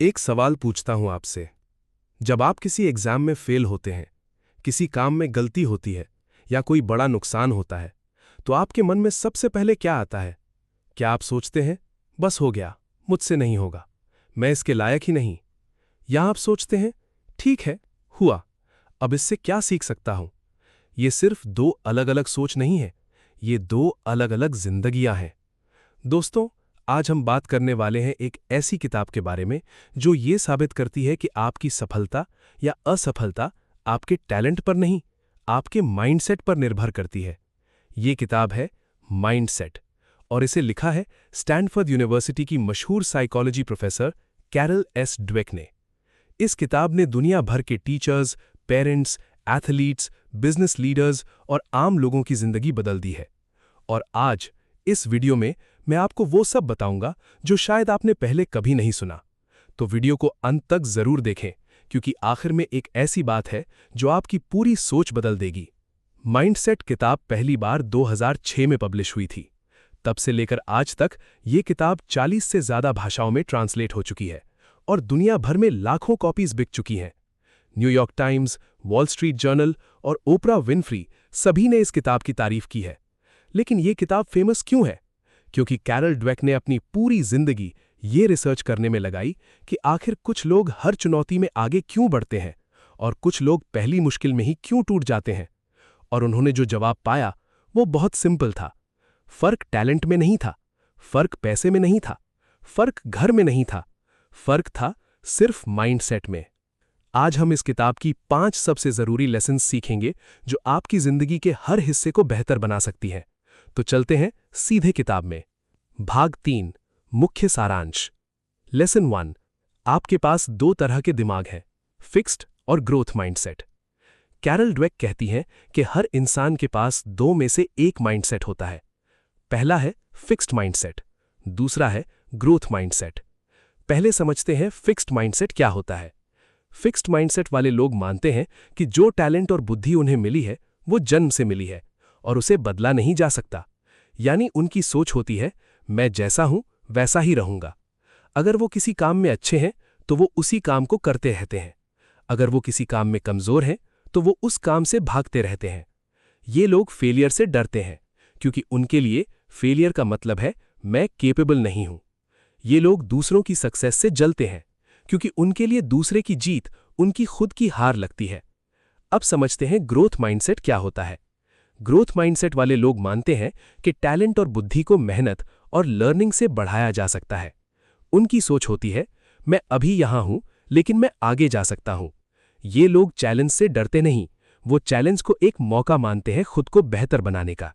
एक सवाल पूछता हूं आपसे। जब आप किसी एग्जाम में फेल होते हैं, किसी काम में गलती होती है या कोई बड़ा नुकसान होता है, तो आपके मन में सबसे पहले क्या आता है? क्या आप सोचते हैं, बस हो गया, मुझसे नहीं होगा, मैं इसके लायक ही नहीं? या आप सोचते हैं, ठीक है, हुआ, अब इससे क्या सीख सकता हूं? ये सिर्फ दो अलग अलग सोच नहीं है, ये दो अलग अलग जिंदगियां हैं। दोस्तों, आज हम बात करने वाले हैं एक ऐसी किताब के बारे में जो ये साबित करती है कि आपकी सफलता या असफलता आपके टैलेंट पर नहीं, आपके माइंडसेट पर निर्भर करती है। ये किताब है माइंडसेट और इसे लिखा है स्टैनफोर्ड यूनिवर्सिटी की मशहूर psychology professor Carol S Dweck ने। इस किताब ने दुनिया भर के teachers, parents, athletes, business leaders और आम लोगों की जिंदगी बदल दी है। और आज इस वीडियो में मैं आपको वो सब बताऊंगा जो शायद आपने पहले कभी नहीं सुना। तो वीडियो को अंत तक जरूर देखें, क्योंकि आखिर में एक ऐसी बात है जो आपकी पूरी सोच बदल देगी। माइंडसेट किताब पहली बार 2006 में पब्लिश हुई थी। तब से लेकर आज तक ये किताब 40 से ज्यादा भाषाओं में ट्रांसलेट हो चुकी है और दुनिया भर में लाखों कॉपीज बिक चुकी हैं। New York times, wall street journal और ओपरा विनफ्री सभी ने इस किताब की तारीफ की है। लेकिन ये किताब फेमस क्यों है? क्योंकि कैरल ड्वेक ने अपनी पूरी जिंदगी ये रिसर्च करने में लगाई कि आखिर कुछ लोग हर चुनौती में आगे क्यों बढ़ते हैं और कुछ लोग पहली मुश्किल में ही क्यों टूट जाते हैं। और उन्होंने जो जवाब पाया वो बहुत सिंपल था। फर्क टैलेंट में नहीं था, फर्क पैसे में नहीं था, फर्क घर में नहीं था, फर्क था सिर्फ माइंडसेट में। आज हम इस किताब की 5 सबसे जरूरी लेसन्स सीखेंगे जो आपकी जिंदगी के हर हिस्से को बेहतर बना सकती हैं। तो चलते हैं सीधे किताब में। भाग 3, मुख्य सारांश। लेसन 1, आपके पास 2 तरह के दिमाग हैं, फिक्स्ड और ग्रोथ माइंडसेट। कैरल ड्वेक कहती हैं कि हर इंसान के पास 2 में से एक माइंडसेट होता है। पहला है फिक्स्ड माइंडसेट, दूसरा है ग्रोथ माइंडसेट। पहले समझते हैं फिक्स्ड माइंडसेट क्या होता है। फिक्स्ड माइंडसेट वाले लोग मानते हैं कि जो टैलेंट और बुद्धि उन्हें मिली है वो जन्म से मिली है और उसे बदला नहीं जा सकता। यानी उनकी सोच होती है, मैं जैसा हूं वैसा ही रहूंगा। अगर वो किसी काम में अच्छे हैं तो वो उसी काम को करते रहते हैं। अगर वो किसी काम में कमजोर हैं तो वो उस काम से भागते रहते हैं। ये लोग फेलियर से डरते हैं क्योंकि उनके लिए फेलियर का मतलब है मैं केपेबल नहीं हूं। ये लोग दूसरों की सक्सेस से जलते हैं क्योंकि उनके लिए दूसरे की जीत उनकी खुद की हार लगती है। अब समझते हैं ग्रोथ माइंडसेट क्या होता है। ग्रोथ माइंडसेट वाले लोग मानते हैं कि टैलेंट और बुद्धि को मेहनत और लर्निंग से बढ़ाया जा सकता है। उनकी सोच होती है, मैं अभी यहां हूं लेकिन मैं आगे जा सकता हूं। ये लोग चैलेंज से डरते नहीं, वो चैलेंज को एक मौका मानते हैं खुद को बेहतर बनाने का।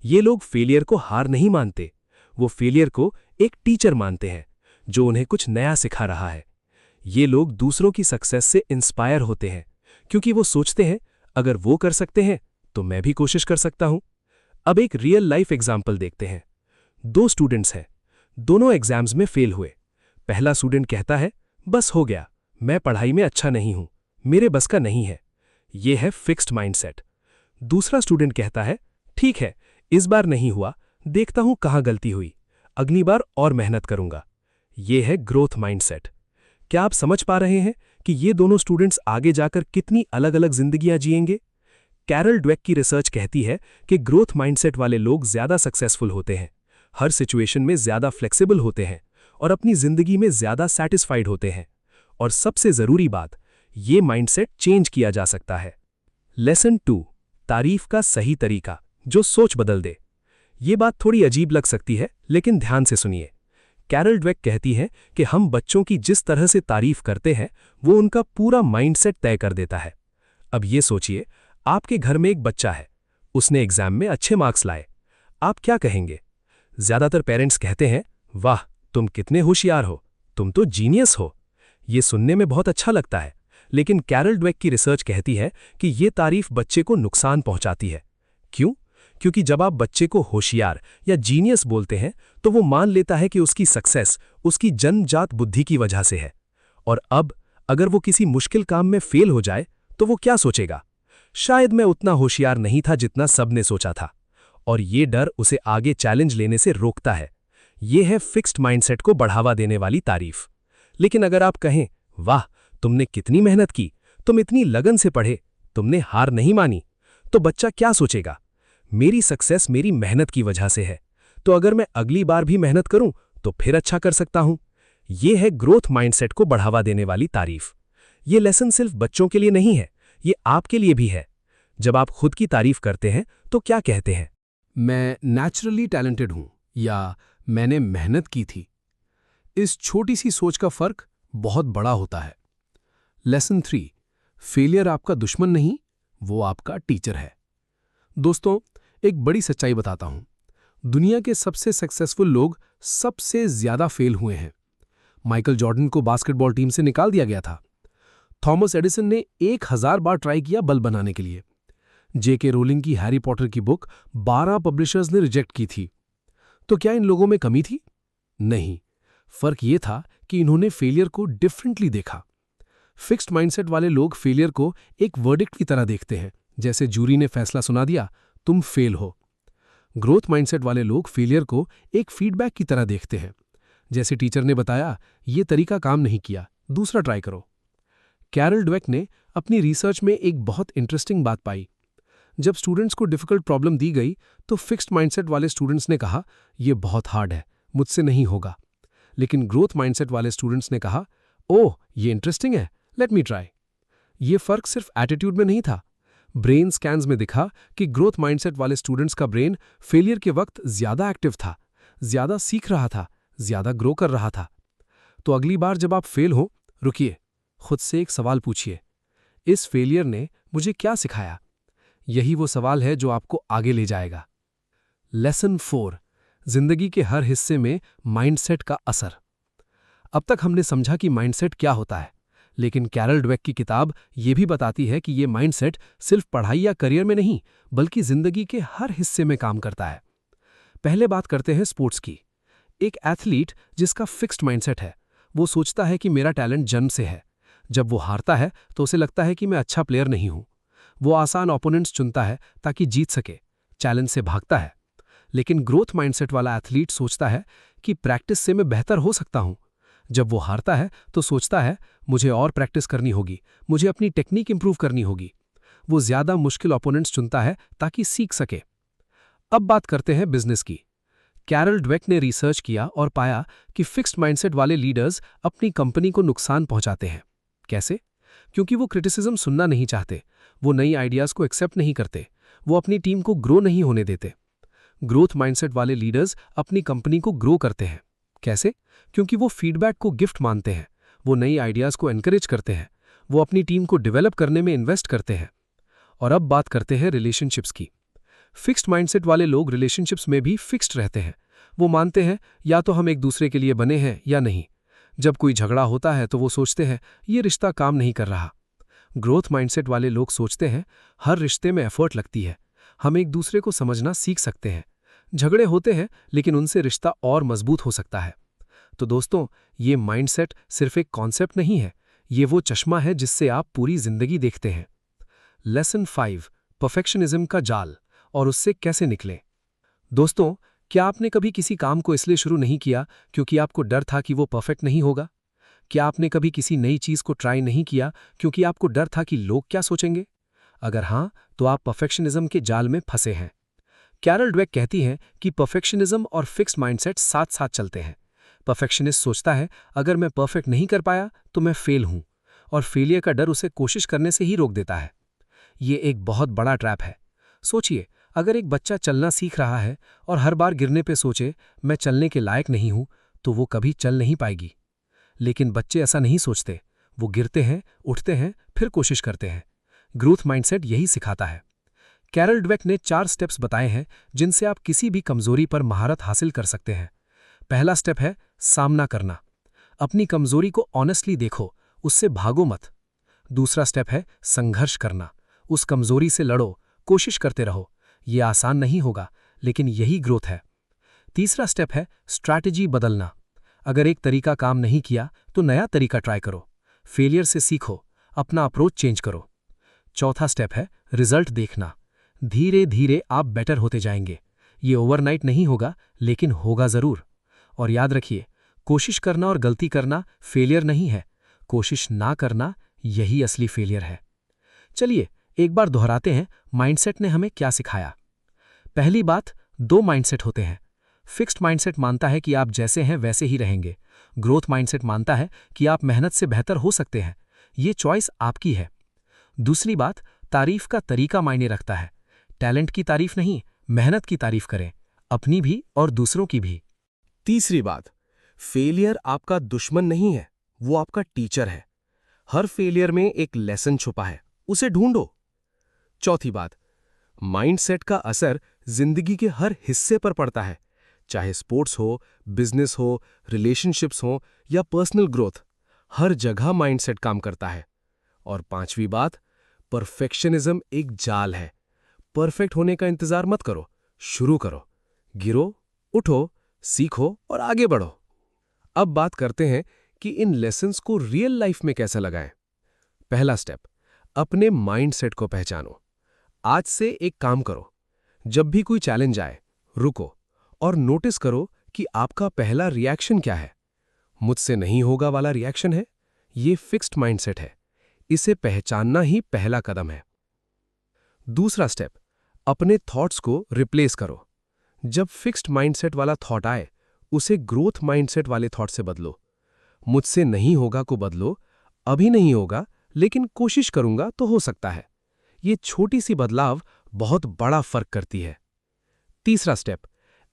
ये लोग फेलियर को हार नहीं मानते, वो फेलियर को एक टीचर मानते हैं जो उन्हें कुछ नया सिखा रहा है। ये लोग दूसरों की सक्सेस से इंस्पायर होते हैं क्योंकि वो सोचते हैं, अगर वो कर सकते हैं तो मैं भी कोशिश कर सकता हूं। अब एक रियल लाइफ एग्जाम्पल देखते हैं। 2 स्टूडेंट्स हैं, दोनों एग्जाम्स में फेल हुए। पहला स्टूडेंट कहता है, बस हो गया, मैं पढ़ाई में अच्छा नहीं हूं, मेरे बस का नहीं है। यह है फिक्स्ड माइंडसेट। दूसरा स्टूडेंट कहता है, ठीक है, इस बार नहीं हुआ, देखता हूं कहां गलती हुई, अगली बार और मेहनत करूंगा। यह है ग्रोथ माइंडसेट। क्या आप समझ पा रहे हैं कि ये दोनों स्टूडेंट्स आगे जाकर कितनी अलग अलग जिंदगियां जिएंगे? कैरल ड्वेक की रिसर्च कहती है कि ग्रोथ माइंडसेट वाले लोग ज्यादा सक्सेसफुल होते हैं, हर सिचुएशन में ज्यादा फ्लेक्सिबल होते हैं और अपनी जिंदगी में ज्यादा सैटिस्फाइड होते हैं। और सबसे जरूरी बात, ये माइंडसेट चेंज किया जा सकता है। लेसन 2, तारीफ का सही तरीका जो सोच बदल दे। ये बात थोड़ी अजीब लग सकती है, लेकिन ध्यान से सुनिए। कैरल ड्वेक कहती है कि हम बच्चों की जिस तरह से तारीफ करते हैं वो उनका पूरा माइंडसेट तय कर देता है। अब ये सोचिए, आपके घर में एक बच्चा है, उसने एग्जाम में अच्छे मार्क्स लाए। आप क्या कहेंगे? ज्यादातर पेरेंट्स कहते हैं, वाह, तुम कितने होशियार हो, तुम तो जीनियस हो। ये सुनने में बहुत अच्छा लगता है, लेकिन कैरल ड्वेक की रिसर्च कहती है कि ये तारीफ बच्चे को नुकसान पहुंचाती है। क्यों? क्योंकि जब आप बच्चे को होशियार या जीनियस बोलते हैं तो वो मान लेता है कि उसकी सक्सेस उसकी जन्मजात बुद्धि की वजह से है। और अब अगर वो किसी मुश्किल काम में फेल हो जाए तो वो क्या सोचेगा? शायद मैं उतना होशियार नहीं था जितना सबने सोचा था। और ये डर उसे आगे चैलेंज लेने से रोकता है। ये है फिक्स्ड माइंडसेट को बढ़ावा देने वाली तारीफ। लेकिन अगर आप कहें, वाह तुमने कितनी मेहनत की, तुम इतनी लगन से पढ़े, तुमने हार नहीं मानी, तो बच्चा क्या सोचेगा? मेरी सक्सेस मेरी मेहनत की वजह से है, तो अगर मैं अगली बार भी मेहनत करूं तो फिर अच्छा कर सकता हूं। यह है ग्रोथ माइंडसेट को बढ़ावा देने वाली तारीफ। ये लेसन सिर्फ बच्चों के लिए नहीं है, ये आपके लिए भी है। जब आप खुद की तारीफ करते हैं तो क्या कहते हैं? मैं नेचुरली टैलेंटेड हूं, या मैंने मेहनत की थी। इस छोटी सी सोच का फर्क बहुत बड़ा होता है। लेसन 3, फेलियर आपका दुश्मन नहीं, वो आपका टीचर है। दोस्तों, एक बड़ी सच्चाई बताता हूं। दुनिया के सबसे सक्सेसफुल लोग सबसे ज्यादा फेल हुए हैं। माइकल जॉर्डन को बास्केटबॉल टीम से निकाल दिया गया था। थॉमस एडिसन ने 1000 बार ट्राई किया बल्ब बनाने के लिए। जेके रोलिंग की हैरी पॉटर की बुक 12 पब्लिशर्स ने रिजेक्ट की थी। तो क्या इन लोगों में कमी थी? नहीं, फर्क ये था कि इन्होंने फेलियर को डिफरेंटली देखा। फिक्स्ड माइंडसेट वाले लोग फेलियर को एक वर्डिक्ट की तरह देखते हैं, जैसे जूरी ने फैसला सुना दिया, तुम फेल हो। ग्रोथ माइंडसेट वाले लोग फेलियर को एक फीडबैक की तरह देखते हैं, जैसे टीचर ने बताया, ये तरीका काम नहीं किया, दूसरा ट्राई करो। कैरल ड्वेक ने अपनी रिसर्च में एक बहुत इंटरेस्टिंग बात पाई। जब स्टूडेंट्स को डिफिकल्ट प्रॉब्लम दी गई तो फिक्स्ड माइंडसेट वाले स्टूडेंट्स ने कहा, यह बहुत हार्ड है, मुझसे नहीं होगा। लेकिन ग्रोथ माइंडसेट वाले स्टूडेंट्स ने कहा, ओह ये इंटरेस्टिंग है, लेट मी ट्राई। ये फर्क सिर्फ एटीट्यूड में नहीं था। ब्रेन स्कैन्स में दिखा कि ग्रोथ माइंडसेट वाले स्टूडेंट्स का ब्रेन फेलियर के वक्त ज्यादा एक्टिव था, ज्यादा सीख रहा था, ज्यादा ग्रो कर रहा था। तो अगली बार जब आप फेल हो, रुकिए, खुद से एक सवाल पूछिए, इस फेलियर ने मुझे क्या सिखाया? यही वो सवाल है जो आपको आगे ले जाएगा। लेसन 4, जिंदगी के हर हिस्से में माइंडसेट का असर। अब तक हमने समझा कि माइंडसेट क्या होता है, लेकिन कैरल ड्वेक की किताब ये भी बताती है कि ये माइंडसेट सिर्फ पढ़ाई या करियर में नहीं, बल्कि जिंदगी के हर हिस्से में काम करता है। पहले बात करते हैं स्पोर्ट्स की। एक एथलीट जिसका फिक्स्ड माइंडसेट है, वो सोचता है कि मेरा टैलेंट जन्म से है। जब वो हारता है तो उसे लगता है कि मैं अच्छा प्लेयर नहीं हूं। वो आसान ओपोनेंट्स चुनता है ताकि जीत सके, चैलेंज से भागता है। लेकिन ग्रोथ माइंडसेट वाला एथलीट सोचता है कि प्रैक्टिस से मैं बेहतर हो सकता हूं। जब वो हारता है तो सोचता है, मुझे और प्रैक्टिस करनी होगी, मुझे अपनी टेक्निक इंप्रूव करनी होगी। वो ज्यादा मुश्किल ओपोनेंट्स चुनता है ताकि सीख सके। अब बात करते हैं बिजनेस की। कैरल ड्वेक ने रिसर्च किया और पाया कि फिक्स्ड माइंडसेट वाले लीडर्स अपनी कंपनी को नुकसान पहुंचाते हैं। कैसे? क्योंकि वो क्रिटिसिज्म सुनना नहीं चाहते, वो नई आइडियाज को एक्सेप्ट नहीं करते, वो अपनी टीम को ग्रो नहीं होने देते। ग्रोथ माइंडसेट वाले लीडर्स अपनी कंपनी को ग्रो करते हैं। कैसे? क्योंकि वो फीडबैक को गिफ्ट मानते हैं, वो नई आइडियाज को एनकरेज करते हैं, वो अपनी टीम को डेवलप करने में इन्वेस्ट करते हैं। और अब बात करते हैं रिलेशनशिप्स की। फिक्स्ड माइंडसेट वाले लोग रिलेशनशिप्स में भी फिक्स्ड रहते हैं। वो मानते हैं या तो हम एक दूसरे के लिए बने हैं या नहीं। जब कोई झगड़ा होता है तो वो सोचते हैं ये रिश्ता काम नहीं कर रहा। ग्रोथ माइंडसेट वाले लोग सोचते हैं हर रिश्ते में एफर्ट लगती है, हम एक दूसरे को समझना सीख सकते हैं। झगड़े होते हैं लेकिन उनसे रिश्ता और मजबूत हो सकता है। तो दोस्तों, ये माइंडसेट सिर्फ एक कॉन्सेप्ट नहीं है, ये वो चश्मा है जिससे आप पूरी जिंदगी देखते हैं। लेसन 5, परफेक्शनिज्म का जाल और उससे कैसे निकलें। दोस्तों, क्या आपने कभी किसी काम को इसलिए शुरू नहीं किया क्योंकि आपको डर था कि वो परफेक्ट नहीं होगा? क्या आपने कभी किसी नई चीज को ट्राई नहीं किया क्योंकि आपको डर था कि लोग क्या सोचेंगे? अगर हां, तो आप परफेक्शनिज्म के जाल में फंसे हैं। कैरल ड्वेक कहती हैं कि परफेक्शनिज्म और फिक्स्ड माइंडसेट साथ साथ चलते हैं। परफेक्शनिस्ट सोचता है अगर मैं परफेक्ट नहीं कर पाया तो मैं फेल हूं, और फेलियर का डर उसे कोशिश करने से ही रोक देता है। ये एक बहुत बड़ा ट्रैप है। सोचिए, अगर एक बच्चा चलना सीख रहा है और हर बार गिरने पे सोचे मैं चलने के लायक नहीं हूं, तो वो कभी चल नहीं पाएगी। लेकिन बच्चे ऐसा नहीं सोचते, वो गिरते हैं, उठते हैं, फिर कोशिश करते हैं। ग्रोथ माइंडसेट यही सिखाता है। कैरल ड्वेक ने 4 स्टेप्स बताए हैं जिनसे आप किसी भी कमजोरी पर महारत हासिल कर सकते हैं। पहला स्टेप है सामना करना। अपनी कमजोरी को ऑनेस्टली देखो, उससे भागो मत। दूसरा स्टेप है संघर्ष करना। उस कमजोरी से लड़ो, कोशिश करते रहो। ये आसान नहीं होगा, लेकिन यही ग्रोथ है। तीसरा स्टेप है स्ट्रैटेजी बदलना। अगर एक तरीका काम नहीं किया तो नया तरीका ट्राई करो, फेलियर से सीखो, अपना अप्रोच चेंज करो। चौथा स्टेप है रिजल्ट देखना। धीरे धीरे आप बेटर होते जाएंगे। ये ओवरनाइट नहीं होगा, लेकिन होगा जरूर। और याद रखिए, कोशिश करना और गलती करना फेलियर नहीं है, कोशिश ना करना यही असली फेलियर है। चलिए एक बार दोहराते हैं माइंडसेट ने हमें क्या सिखाया। पहली बात, दो माइंडसेट होते हैं। फिक्स्ड माइंडसेट मानता है कि आप जैसे हैं वैसे ही रहेंगे। ग्रोथ माइंडसेट मानता है कि आप मेहनत से बेहतर हो सकते हैं। ये चॉइस आपकी है। दूसरी बात, तारीफ का तरीका मायने रखता है। टैलेंट की तारीफ नहीं, मेहनत की तारीफ करें, अपनी भी और दूसरों की भी। तीसरी बात, फेलियर आपका दुश्मन नहीं है, वो आपका टीचर है। हर फेलियर में एक लेसन छुपा है, उसे ढूंढो। चौथी बात, माइंडसेट का असर जिंदगी के हर हिस्से पर पड़ता है, चाहे स्पोर्ट्स हो, बिजनेस हो, रिलेशनशिप्स हो या पर्सनल ग्रोथ, हर जगह माइंडसेट काम करता है। और पांचवी बात, परफेक्शनिज्म एक जाल है। परफेक्ट होने का इंतजार मत करो, शुरू करो, गिरो, उठो, सीखो और आगे बढ़ो। अब बात करते हैं कि इन लेसन्स को रियल लाइफ में कैसे लगाएं। पहला स्टेप, अपने माइंडसेट को पहचानो। आज से एक काम करो, जब भी कोई चैलेंज आए, रुको और नोटिस करो कि आपका पहला रिएक्शन क्या है। मुझसे नहीं होगा वाला रिएक्शन है, ये फिक्स्ड माइंडसेट है। इसे पहचानना ही पहला कदम है। दूसरा स्टेप, अपने थॉट्स को रिप्लेस करो। जब फिक्स्ड माइंडसेट वाला थॉट आए, उसे ग्रोथ माइंडसेट वाले थॉट से बदलो। मुझसे नहीं होगा को बदलो, अभी नहीं होगा लेकिन कोशिश करूंगा तो हो सकता है। ये छोटी सी बदलाव बहुत बड़ा फर्क करती है। तीसरा स्टेप,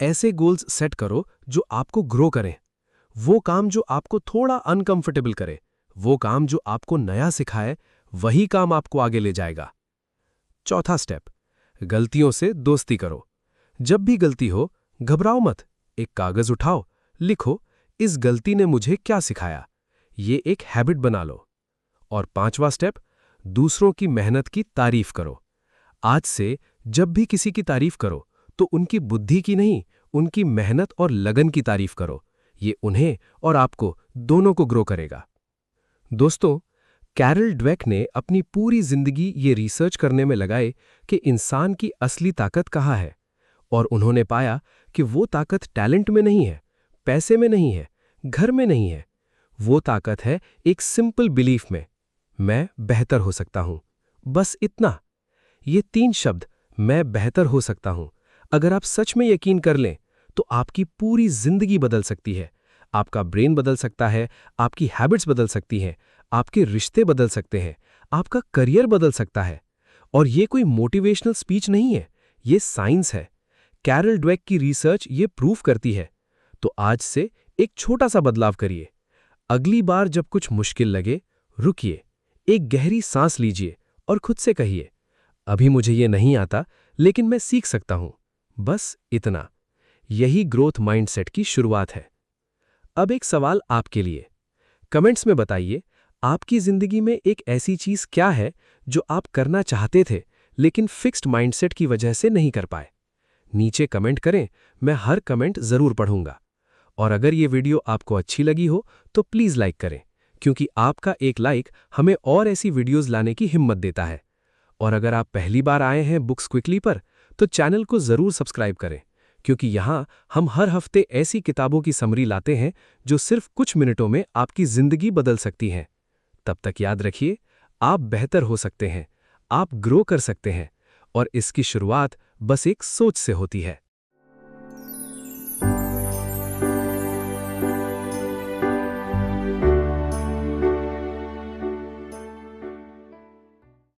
ऐसे गोल्स सेट करो जो आपको ग्रो करें। वो काम जो आपको थोड़ा अनकंफर्टेबल करे, वो काम जो आपको नया सिखाए, वही काम आपको आगे ले जाएगा। चौथा स्टेप, गलतियों से दोस्ती करो। जब भी गलती हो, घबराओ मत, एक कागज उठाओ, लिखो, इस गलती ने मुझे क्या सिखाया। ये एक हैबिट बना लो। और पांचवा स्टेप, दूसरों की मेहनत की तारीफ करो। आज से जब भी किसी की तारीफ करो तो उनकी बुद्धि की नहीं, उनकी मेहनत और लगन की तारीफ करो। ये उन्हें और आपको दोनों को ग्रो करेगा। दोस्तों, कैरल ड्वेक ने अपनी पूरी जिंदगी ये रिसर्च करने में लगाए कि इंसान की असली ताकत कहाँ है, और उन्होंने पाया कि वो ताकत टैलेंट में नहीं है, पैसे में नहीं है, घर में नहीं है। वो ताकत है एक सिंपल बिलीफ में, मैं बेहतर हो सकता हूं। बस इतना। ये 3 शब्द, मैं बेहतर हो सकता हूं, अगर आप सच में यकीन कर लें तो आपकी पूरी जिंदगी बदल सकती है। आपका ब्रेन बदल सकता है, आपकी हैबिट्स बदल सकती हैं, आपके रिश्ते बदल सकते हैं, आपका करियर बदल सकता है। और ये कोई मोटिवेशनल स्पीच नहीं है, ये साइंस है। कैरल ड्वेक की रिसर्च ये प्रूफ करती है। तो आज से एक छोटा सा बदलाव करिए। अगली बार जब कुछ मुश्किल लगे, रुकिए, एक गहरी सांस लीजिए और खुद से कहिए, अभी मुझे ये नहीं आता लेकिन मैं सीख सकता हूं। बस इतना। यही ग्रोथ माइंडसेट की शुरुआत है। अब एक सवाल आपके लिए। कमेंट्स में बताइए, आपकी जिंदगी में एक ऐसी चीज क्या है जो आप करना चाहते थे लेकिन फिक्स्ड माइंडसेट की वजह से नहीं कर पाए। नीचे कमेंट करें, मैं हर कमेंट जरूर पढ़ूंगा। और अगर ये वीडियो आपको अच्छी लगी हो तो प्लीज लाइक करें, क्योंकि आपका एक लाइक हमें और ऐसी वीडियोस लाने की हिम्मत देता है। और अगर आप पहली बार आए हैं बुक्स क्विकली पर, तो चैनल को जरूर सब्सक्राइब करें, क्योंकि यहाँ हम हर हफ्ते ऐसी किताबों की समरी लाते हैं जो सिर्फ कुछ मिनटों में आपकी जिंदगी बदल सकती हैं। तब तक याद रखिए, आप बेहतर हो सकते हैं, आप ग्रो कर सकते हैं, और इसकी शुरुआत बस एक सोच से होती है।